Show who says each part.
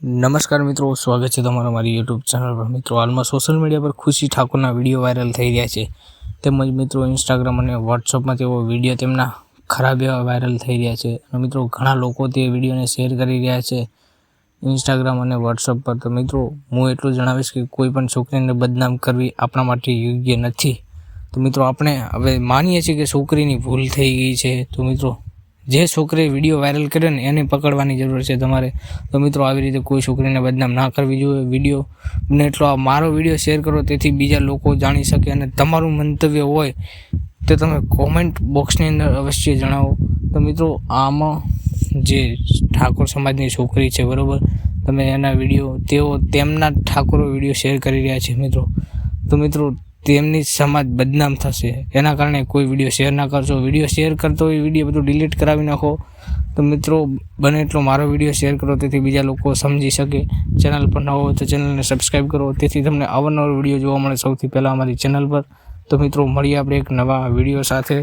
Speaker 1: નમસ્કાર મિત્રો, સ્વાગત છે તમારા મારી યુટ્યુબ ચેનલ પર। મિત્રો, હાલમાં સોશિયલ મીડિયા પર ખુશી ઠાકોરના વિડીયો વાયરલ થઈ રહ્યા છે। તેમજ મિત્રો ઇન્સ્ટાગ્રામ અને વોટ્સઅપમાં તેઓ વિડીયો તેમના ખરાબ એવા વાયરલ થઈ રહ્યા છે। અને મિત્રો ઘણા લોકો તે વિડીયોને શેર કરી રહ્યા છે ઇન્સ્ટાગ્રામ અને વોટ્સઅપ પર। તો મિત્રો હું એટલું જણાવીશ કે કોઈ પણ છોકરીને બદનામ કરવી આપણા માટે યોગ્ય નથી। તો મિત્રો આપણે હવે માનીએ છીએ કે છોકરીની ભૂલ થઈ ગઈ છે। તો મિત્રો જે છોકરીએ વિડીયો વાયરલ કર્યો ને એને પકડવાની જરૂર છે તમારે। તો મિત્રો આવી રીતે કોઈ છોકરીને બદનામ ના કરવી જોઈએ। વિડીયો ને એટલો મારો વિડીયો શેર કરો તેથી બીજા લોકો જાણી શકે। અને તમારું મંતવ્ય હોય તો તમે કોમેન્ટ બોક્સની અંદર અવશ્ય જણાવો। તો મિત્રો આમાં જે ઠાકોર સમાજની છોકરી છે બરાબર, તમે એના વિડીયો તેઓ તેમના ઠાકોરો વિડીયો શેર કરી રહ્યા છે મિત્રો। તો મિત્રો તેમની સમાજ બદનામ થશે, એના કારણે કોઈ વિડીયો શેર ના કરશો। વિડીયો શેર કરતો હોય વિડીયો બધું ડિલીટ કરાવી નાખો। તો મિત્રો બને એટલો મારો વિડીયો શેર કરો તેથી બીજા લોકો સમજી શકે। ચેનલ પર ન હોય તો ચેનલને સબસ્ક્રાઈબ કરો તેથી તમને અવારનવાર વિડીયો જોવા મળે સૌથી પહેલાં અમારી ચેનલ પર। તો મિત્રો મળીએ આપણે એક નવા વિડીયો સાથે।